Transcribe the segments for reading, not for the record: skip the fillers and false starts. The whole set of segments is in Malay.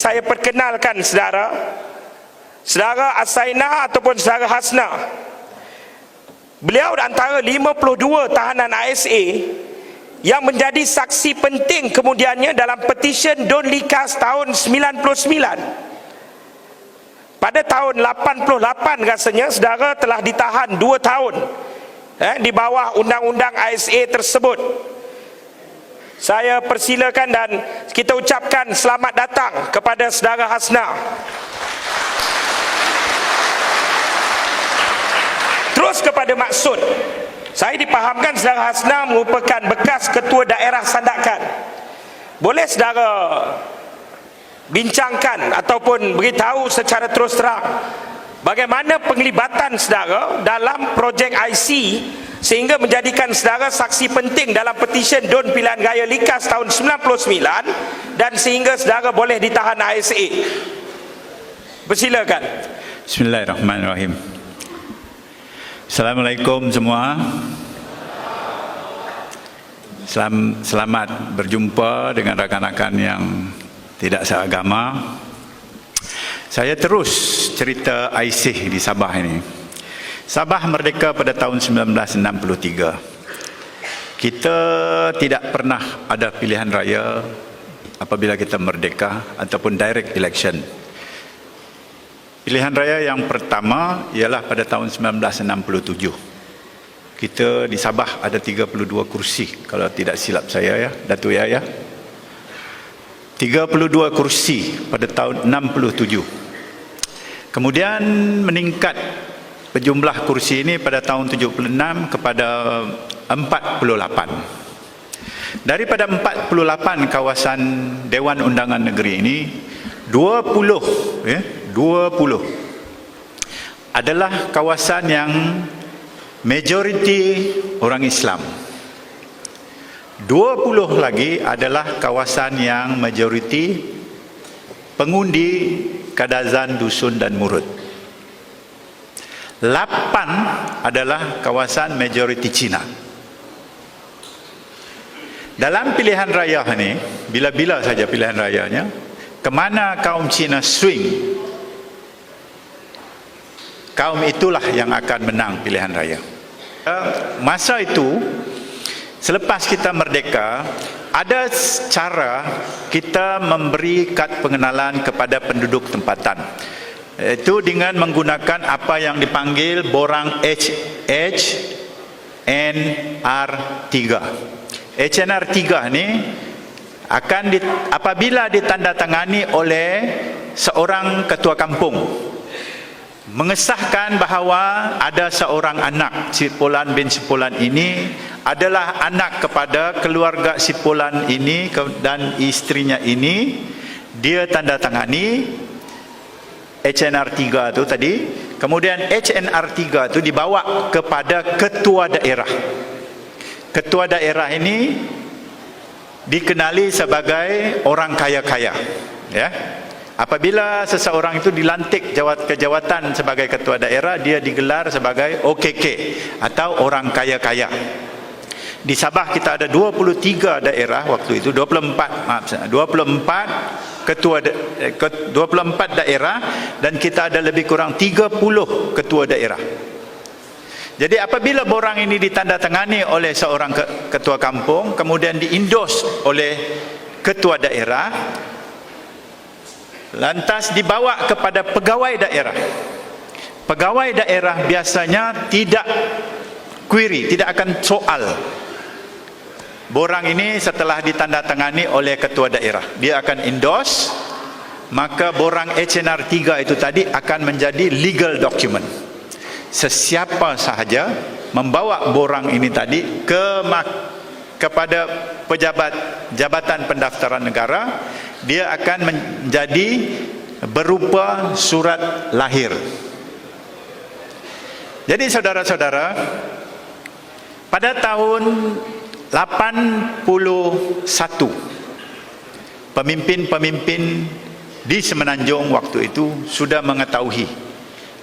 saya perkenalkan saudara Asaina ataupun saudara Hasna. Beliau antara 52 tahanan ASA yang menjadi saksi penting kemudiannya dalam petisyen Don Likas tahun 99. Pada tahun 88 rasanya saudara telah ditahan 2 tahun di bawah undang-undang ASA tersebut. Saya persilakan dan kita ucapkan selamat datang kepada saudara Hasna. Terus kepada Maksud. Saya dipahamkan saudara Hasna merupakan bekas ketua daerah Sandakan. Boleh saudara bincangkan ataupun beritahu secara terus terang bagaimana penglibatan saudara dalam projek IC sehingga menjadikan saudara saksi penting dalam petisyen Don Pilihan Raya Likas tahun 99 dan sehingga saudara boleh ditahan ASA. Persilakan. Bismillahirrahmanirrahim. Assalamualaikum semua. Selamat berjumpa dengan rakan-rakan yang tidak seagama. Saya terus cerita IC di Sabah ini. Sabah merdeka pada tahun 1963. Kita tidak pernah ada pilihan raya apabila kita merdeka ataupun direct election. Pilihan raya yang pertama ialah pada tahun 1967. Kita di Sabah ada 32 kursi kalau tidak silap saya ya, Datuk ya. 32 kursi pada tahun 67. Kemudian meningkat jumlah kursi ini pada tahun 76 kepada 48. Daripada 48 kawasan Dewan Undangan Negeri ini, 20 adalah kawasan yang majoriti orang Islam. 20 lagi adalah kawasan yang majoriti pengundi kadazan, dusun dan murud. 8 adalah kawasan majoriti Cina. Dalam pilihan raya ini, bila-bila saja pilihan rayanya, kemana kaum Cina swing, kaum itulah yang akan menang pilihan raya. Masa itu, selepas kita merdeka, ada cara kita memberi kad pengenalan kepada penduduk tempatan. Itu dengan menggunakan apa yang dipanggil borang HNR3. HNR3 ini akan apabila ditandatangani oleh seorang ketua kampung mengesahkan bahawa ada seorang anak Sipulan bin Sipulan ini adalah anak kepada keluarga Sipulan ini dan istrinya ini, dia tandatangani HNR3 itu tadi. Kemudian HNR3 itu dibawa kepada ketua daerah. Ketua daerah ini dikenali sebagai orang kaya-kaya, ya. Apabila seseorang itu dilantik ke jawatan sebagai ketua daerah, dia digelar sebagai OKK atau orang kaya-kaya. Di Sabah kita ada 23 daerah waktu itu, 24 daerah, dan kita ada lebih kurang 30 ketua daerah. Jadi apabila borang ini ditandatangani oleh seorang ketua kampung, kemudian diindos oleh ketua daerah, lantas dibawa kepada pegawai daerah. Pegawai daerah biasanya tidak query, tidak akan soal borang ini setelah ditandatangani oleh ketua daerah. Dia akan endorse, maka borang HNR3 itu tadi akan menjadi legal document. Sesiapa sahaja membawa borang ini tadi kepada Jabatan Pendaftaran Negara, dia akan menjadi berupa surat lahir. Jadi saudara-saudara, pada tahun 81, pemimpin-pemimpin di Semenanjung waktu itu sudah mengetahui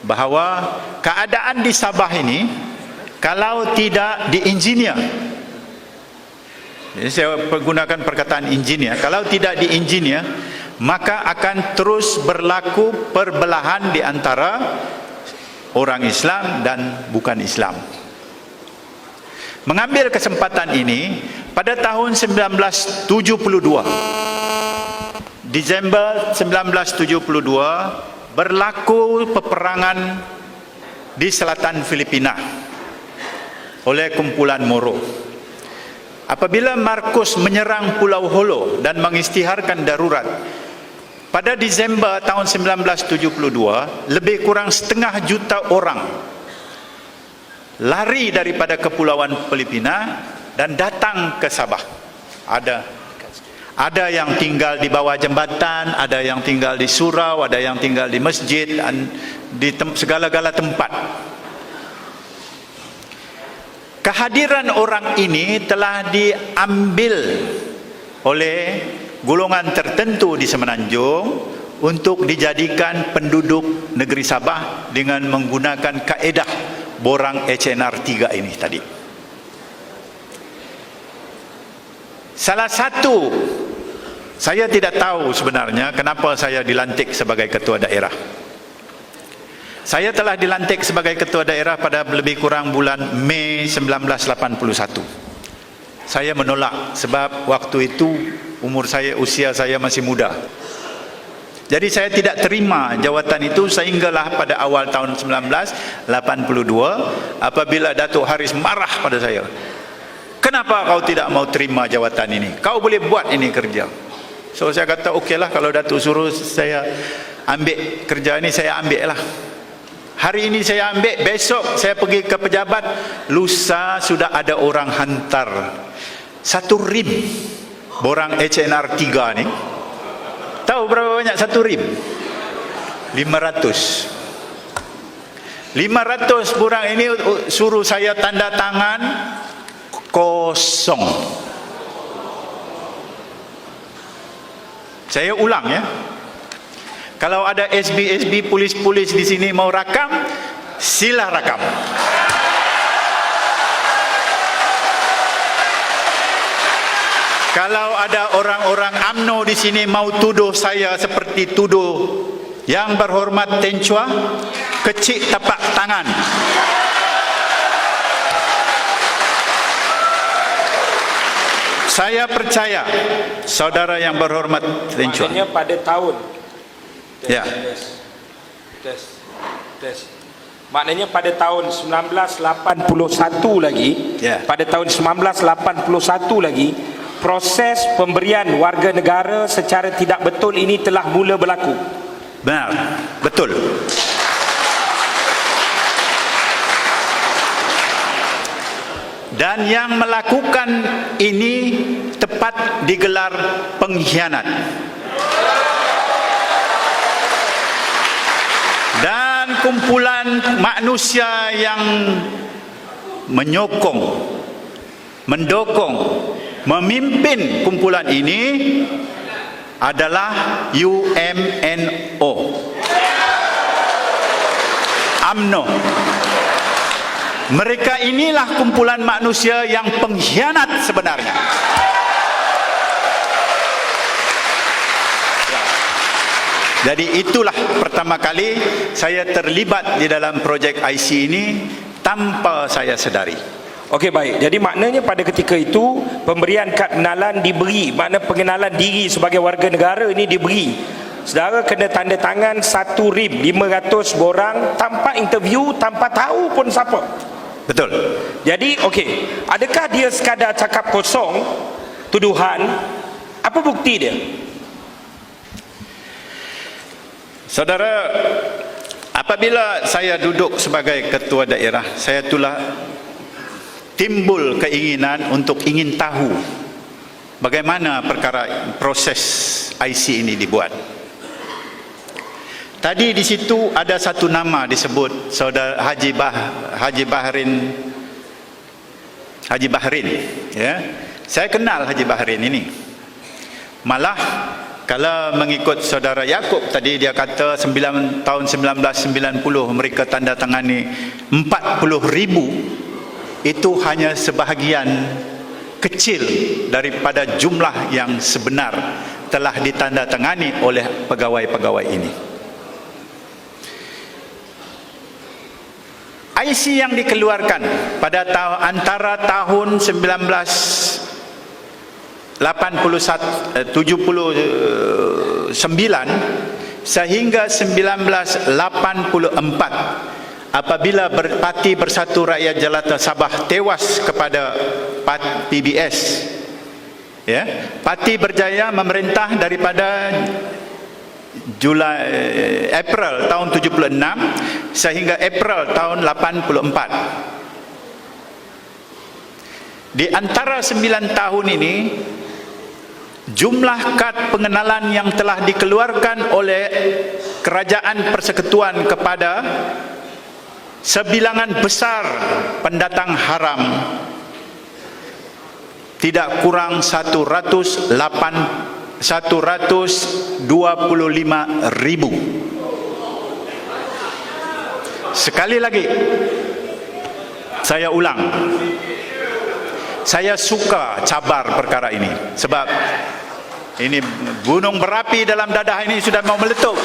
bahawa keadaan di Sabah ini kalau tidak diinjinia, saya menggunakan perkataan injinia, kalau tidak diinjinia, maka akan terus berlaku perbelahan di antara orang Islam dan bukan Islam. Mengambil kesempatan ini, pada tahun 1972, Disember 1972, berlaku peperangan di selatan Filipina oleh kumpulan Moro. Apabila Marcos menyerang Pulau Holo dan mengisytiharkan darurat, pada Disember tahun 1972, lebih kurang 1,5 juta orang lari daripada kepulauan Filipina dan datang ke Sabah. Ada yang tinggal di bawah jambatan, ada yang tinggal di surau, ada yang tinggal di masjid, di segala-gala tempat. Kehadiran orang ini telah diambil oleh golongan tertentu di Semenanjung untuk dijadikan penduduk negeri Sabah dengan menggunakan kaedah borang HNR 3 ini tadi. Salah satu, saya tidak tahu sebenarnya kenapa saya dilantik sebagai ketua daerah. Saya telah dilantik sebagai ketua daerah pada lebih kurang bulan Mei 1981. Saya menolak sebab waktu itu usia saya masih muda. Jadi saya tidak terima jawatan itu sehinggalah pada awal tahun 1982 apabila Datuk Haris marah pada saya. Kenapa kau tidak mau terima jawatan ini? Kau boleh buat ini kerja. So saya kata okeylah, kalau Datuk suruh saya ambil kerja ini, saya ambil lah. Hari ini saya ambil, besok saya pergi ke pejabat, lusa sudah ada orang hantar 1 rim borang HNR 3 ni. Tahu berapa banyak 1 rim? 500 borang ini suruh saya tanda tangan, kosong. Saya ulang ya. Kalau ada SB polis-polis di sini mau rakam, sila rakam. Kalau ada orang-orang UMNO di sini mau tuduh saya seperti tuduh Yang Berhormat Teng Chua, kecil tapak tangan. Saya percaya saudara Yang Berhormat Teng Chua. Maknanya pada tahun Ya. Maknanya pada tahun 1981 lagi, Ya. pada tahun 1981 lagi, proses pemberian warga negara secara tidak betul ini telah mula berlaku. Benar, betul. Dan yang melakukan ini tepat digelar pengkhianat. Dan kumpulan manusia yang menyokong, mendukung, memimpin kumpulan ini adalah UMNO, UMNO. Mereka inilah kumpulan manusia yang pengkhianat sebenarnya. Jadi itulah pertama kali saya terlibat di dalam projek IC ini tanpa saya sedari. Okey, baik. Jadi maknanya pada ketika itu pemberian kad pengenalan diberi, makna pengenalan diri sebagai warga negara ini diberi. Saudara kena tanda tangan 1 rim 500 borang tanpa interview, tanpa tahu pun siapa. Betul. Jadi okey, adakah dia sekadar cakap kosong tuduhan? Apa bukti dia? Saudara, apabila saya duduk sebagai ketua daerah, saya telah timbul keinginan untuk ingin tahu bagaimana perkara proses IC ini dibuat. Tadi di situ ada satu nama disebut Saudara Haji Bahrin, ya. Saya kenal Haji Bahrin ini. Malah kalau mengikut Saudara Yaakob tadi, dia kata tahun 1990 mereka tanda tangani 40,000. Itu hanya sebahagian kecil daripada jumlah yang sebenar. telah ditandatangani oleh pegawai-pegawai ini. IC yang dikeluarkan pada antara tahun 79 sehingga 1984 apabila Parti Bersatu Rakyat Jelata Sabah tewas kepada PBS, ya, parti berjaya memerintah daripada April tahun 76 sehingga April tahun 84. Di antara 9 tahun ini, jumlah kad pengenalan yang telah dikeluarkan oleh Kerajaan Persekutuan kepada sebilangan besar pendatang haram tidak kurang 125.000. Sekali lagi saya ulang, saya suka cabar perkara ini sebab ini gunung berapi dalam dadah ini sudah mau meletup.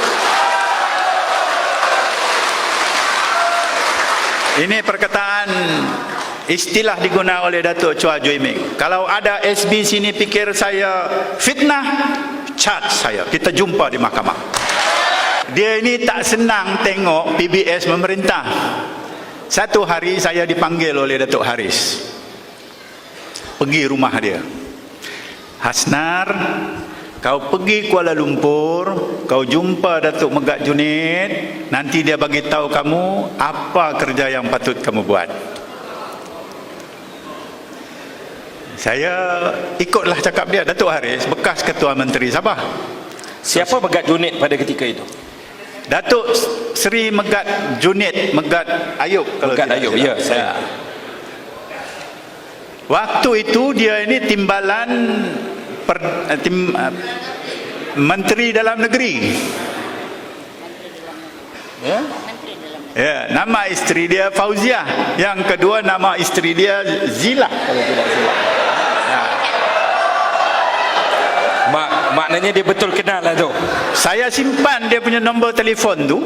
Ini perkataan istilah digunakan oleh Datuk Chua Joy Meng. Kalau ada SB sini fikir saya fitnah, charge saya, kita jumpa di mahkamah. Dia ini tak senang tengok PBS memerintah. Satu hari saya dipanggil oleh Datuk Haris, pergi rumah dia. Hasnar, kau pergi Kuala Lumpur, kau jumpa Datuk Megat Junid, nanti dia bagi tahu kamu apa kerja yang patut kamu buat. Saya ikutlah cakap dia. Datuk Haris bekas Ketua Menteri Sabah. Siapa Megat Junid pada ketika itu? Datuk Seri Megat Junid, Megat Ayub. Megat Ayub, ya, saya. Waktu itu dia ini timbalan Menteri Dalam Negeri. Ya? Ya, nama isteri dia Fauziah. Yang kedua nama isteri dia Zila, kalau tidak silap. Maknanya dia betul kenal lah tu. Saya simpan dia punya nombor telefon tu.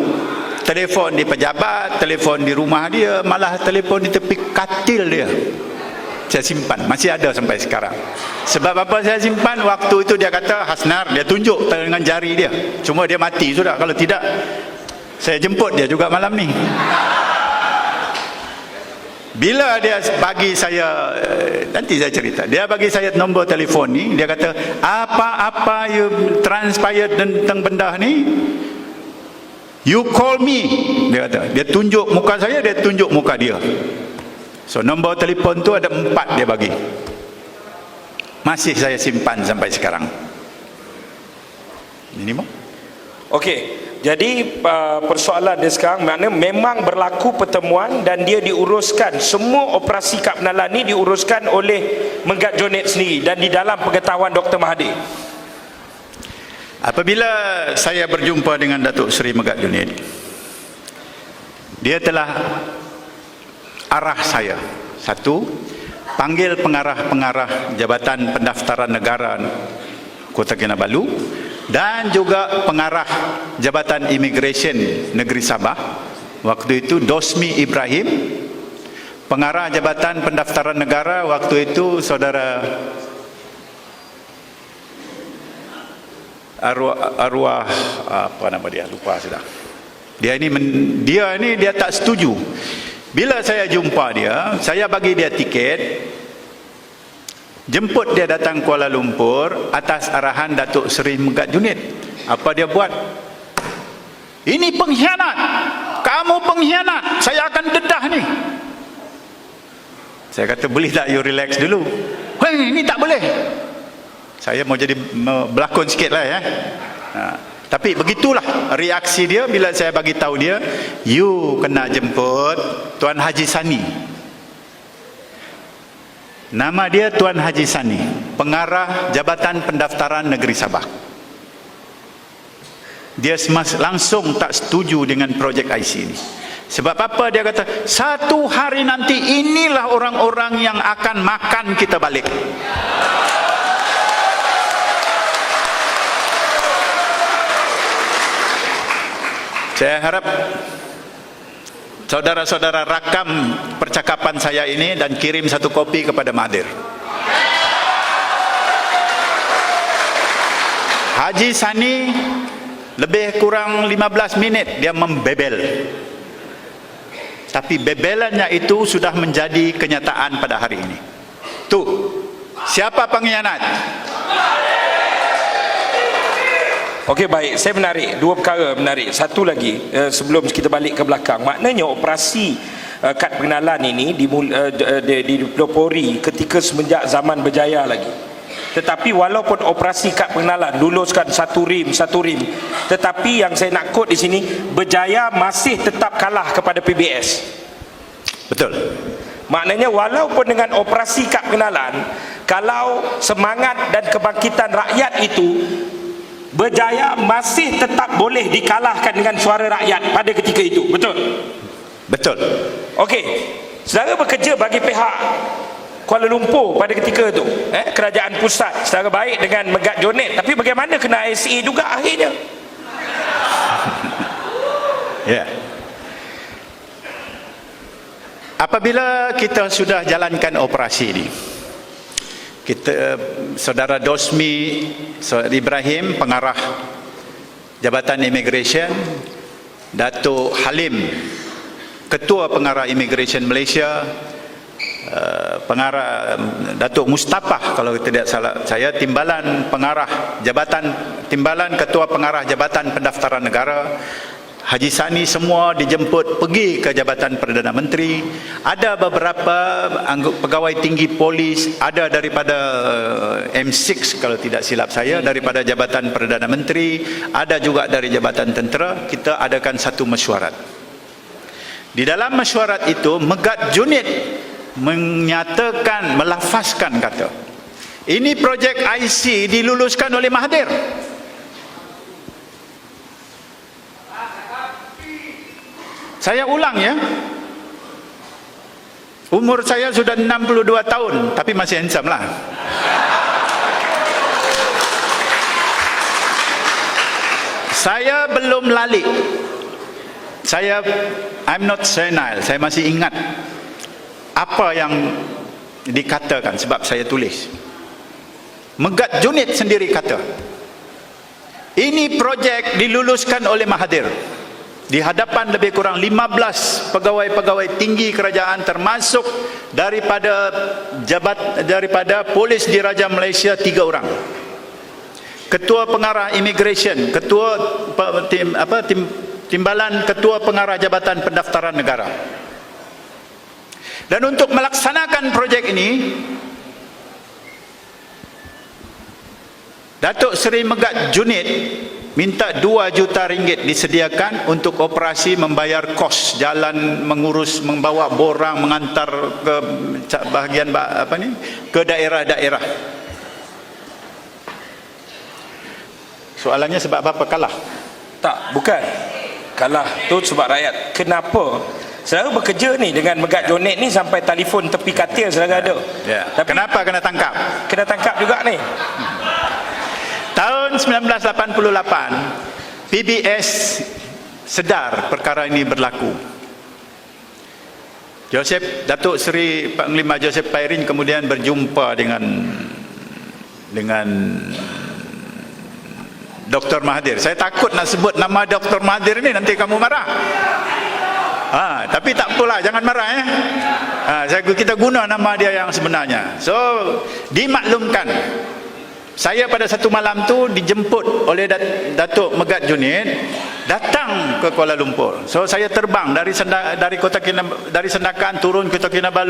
Telefon di pejabat, telefon di rumah dia, malah telefon di tepi katil dia. Saya simpan, masih ada sampai sekarang. Sebab apa saya simpan? Waktu itu dia kata, Hasnar, dia tunjuk dengan jari dia. Cuma dia mati sudah. Kalau tidak, saya jemput dia juga malam ni. Bila dia bagi saya, nanti saya cerita, dia bagi saya nombor telefon ni, dia kata, apa-apa you transpired tentang benda ni, you call me. Dia kata, dia tunjuk muka saya, dia tunjuk muka dia. So nombor telefon tu ada 4 dia bagi. Masih saya simpan sampai sekarang. Ini mau? Okey. Jadi persoalan dia sekarang maknanya memang berlaku pertemuan dan dia diuruskan, semua operasi kad penalan ni diuruskan oleh Megat Junid sendiri dan di dalam pengetahuan Dr. Mahathir. Apabila saya berjumpa dengan Datuk Seri Megat Junid, dia telah arah saya. Satu, panggil pengarah-pengarah Jabatan Pendaftaran Negara Kota Kinabalu dan juga pengarah Jabatan Imigresen Negeri Sabah, waktu itu Dosmi Ibrahim. Pengarah Jabatan Pendaftaran Negara waktu itu saudara arwah apa nama dia, lupa sudah. Dia tak setuju. Bila saya jumpa dia, saya bagi dia tiket, jemput dia datang Kuala Lumpur atas arahan Datuk Seri Megat Junid. Apa dia buat? Ini pengkhianat. Kamu pengkhianat. Saya akan dedah ni. Saya kata, boleh tak you relax dulu? Hei, ini tak boleh. Saya mau jadi berlakon sikit lah ya. Tapi begitulah reaksi dia bila saya bagi tahu dia, you kena jemput Tuan Haji Sani. Nama dia Tuan Haji Sani, pengarah Jabatan Pendaftaran Negeri Sabah. Dia langsung tak setuju dengan projek IC ini. Sebab apa? Dia kata, satu hari nanti inilah orang-orang yang akan makan kita balik. Saya harap saudara-saudara rakam percakapan saya ini dan kirim satu kopi kepada Mahathir. Haji Sani lebih kurang 15 minit dia membebel. Tapi bebelannya itu sudah menjadi kenyataan pada hari ini. Tuh, siapa pengkhianat? Okey, baik, saya menarik dua perkara menarik. Satu lagi sebelum kita balik ke belakang, maknanya operasi kad pengenalan ini dipelopori ketika semenjak zaman berjaya lagi. Tetapi walaupun operasi kad pengenalan luluskan satu rim, tetapi yang saya nak quote di sini, Berjaya masih tetap kalah kepada PBS. Betul. Maknanya walaupun dengan operasi kad pengenalan, kalau semangat dan kebangkitan rakyat itu, Berjaya masih tetap boleh dikalahkan dengan suara rakyat pada ketika itu. Betul? Betul. Okey, saudara bekerja bagi pihak Kuala Lumpur pada ketika itu, kerajaan pusat, secara baik dengan Megat Jonet, tapi bagaimana kena ISA juga akhirnya? Ya. Apabila kita sudah jalankan operasi ini, kita, saudara Dosmi Ibrahim, pengarah Jabatan Immigration, Datuk Halim, Ketua Pengarah Immigration Malaysia, pengarah Datuk Mustapha, kalau tidak salah saya, timbalan Ketua Pengarah Jabatan Pendaftaran Negara, Haji Sani, semua dijemput pergi ke Jabatan Perdana Menteri. Ada beberapa pegawai tinggi polis, ada daripada M6 kalau tidak silap saya, daripada Jabatan Perdana Menteri, ada juga dari Jabatan Tentera. Kita adakan satu mesyuarat. Di dalam mesyuarat itu, Megat Junid menyatakan, melafazkan kata, ini projek IC diluluskan oleh Mahathir. Saya ulang ya, umur saya sudah 62 tahun tapi masih handsome lah. Saya belum lali, I'm not senile, saya masih ingat apa yang dikatakan sebab saya tulis. Megat Junid sendiri kata, ini projek diluluskan oleh Mahathir di hadapan lebih kurang 15 pegawai-pegawai tinggi kerajaan, termasuk daripada polis di Raja Malaysia 3 orang, Ketua Pengarah Immigration, timbalan Ketua Pengarah Jabatan Pendaftaran Negara. Dan untuk melaksanakan projek ini, Datuk Seri Megat Junid minta 2 juta ringgit disediakan untuk operasi membayar kos jalan, mengurus, membawa borang, mengantar ke bahagian ke daerah-daerah. Soalannya sebab apa kalah? Tak, bukan kalah tu sebab rakyat. Kenapa saudara bekerja ni dengan Megat Jonet ni sampai telefon tepi katil saudara ada? Tapi kenapa kena tangkap? Kena tangkap juga ni. Tahun 1988 PBS sedar perkara ini berlaku. Datuk Seri Panglima Joseph Pairin kemudian berjumpa dengan Dr. Mahathir. Saya takut nak sebut nama Dr. Mahathir ni, nanti kamu marah. Tapi tak apalah, jangan marah ya. Kita guna nama dia yang sebenarnya. So dimaklumkan, saya pada satu malam tu dijemput oleh Datuk Megat Junid datang ke Kuala Lumpur. So saya terbang dari Sandakan turun ke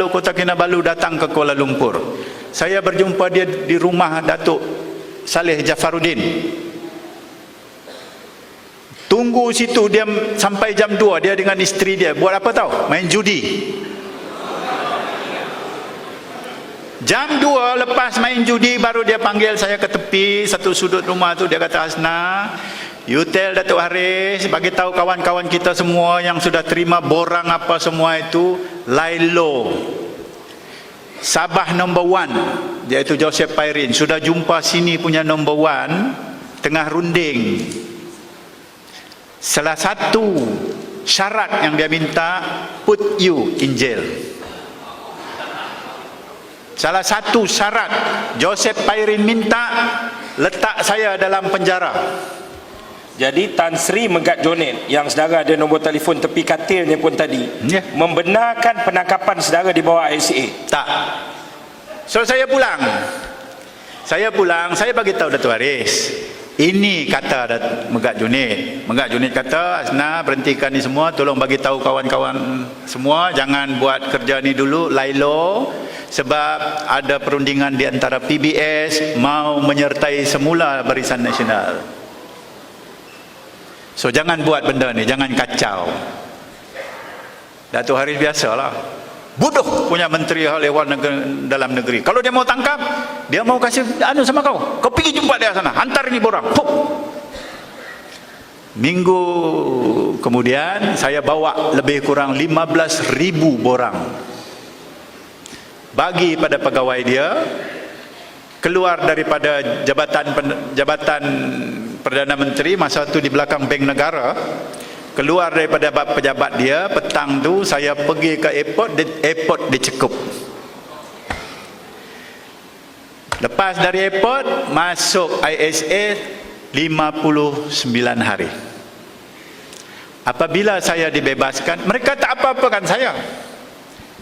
Kota Kinabalu datang ke Kuala Lumpur. Saya berjumpa dia di rumah Datuk Saleh Jafaruddin. Tunggu situ dia sampai jam 2, dia dengan isteri dia buat apa tahu? Main judi. Jam 2 lepas main judi baru dia panggil saya ke tepi satu sudut rumah tu. Dia kata, Hasna, you tell Datuk Haris, bagi tahu kawan-kawan kita semua yang sudah terima borang apa semua itu, lie low. Sabah number 1, iaitu Joseph Pairin, sudah jumpa sini punya number 1 tengah runding. salah satu syarat yang dia minta, put you in jail. Salah satu syarat Joseph Pairin minta, letak saya dalam penjara. Jadi Tan Sri Megat Jonet yang saudara ada nombor telefon tepi katilnya pun tadi, membenarkan penangkapan saudara di bawah ICA. Tak. So saya pulang, saya bagi tahu Datuk Haris, ini kata Megat Jonet. Megat Jonet kata, Asna berhentikan ni semua, tolong bagi tahu kawan-kawan semua, jangan buat kerja ni dulu, Lailo, sebab ada perundingan di antara PBS mau menyertai semula Barisan Nasional. So jangan buat benda ni, jangan kacau. Datuk Haris biasalah, bodoh punya menteri hal ehwal dalam negeri. Kalau dia mau tangkap, dia mau kasih anu sama kau, kau pergi jumpa dia sana, hantar ini borang. Puh. Minggu kemudian saya bawa lebih kurang 15,000 borang, bagi pada pegawai dia, keluar daripada jabatan Perdana Menteri masa tu di belakang Bank Negara, keluar daripada pejabat dia. Petang tu saya pergi ke airport dicekup. Lepas dari airport masuk ISA 59 hari. Apabila saya dibebaskan, mereka tak apa-apakan saya.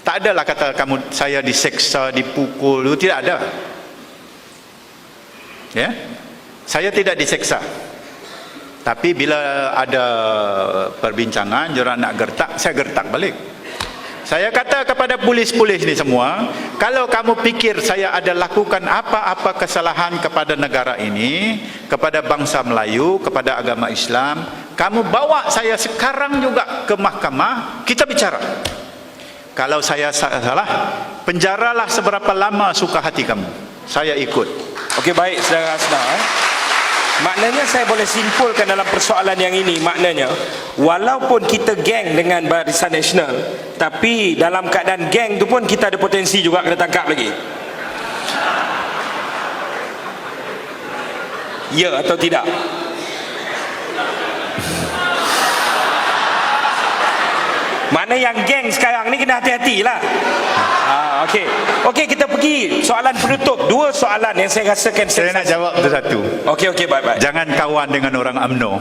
Tak adalah kata kamu saya diseksa, dipukul, itu tidak ada. Ya, saya tidak diseksa. Tapi bila ada perbincangan, diorang nak gertak, saya gertak balik. Saya kata kepada polis-polis ni semua, kalau kamu fikir saya ada lakukan apa-apa kesalahan kepada negara ini, kepada bangsa Melayu, kepada agama Islam, kamu bawa saya sekarang juga ke mahkamah, kita bicara. Kalau saya salah, penjaralah seberapa lama suka hati kamu, saya ikut. Okey, baik saudara Asna. Maknanya saya boleh simpulkan dalam persoalan yang ini, maknanya walaupun kita geng dengan Barisan Nasional, tapi dalam keadaan geng tu pun kita ada potensi juga kena tangkap lagi. Ya atau tidak? Mana yang geng sekarang ni kena hati-hatilah. Okey. Okey, kita pergi soalan penutup. Dua soalan yang saya rasakan Saya nak jawab satu. Okey, baik. Jangan kawan dengan orang UMNO.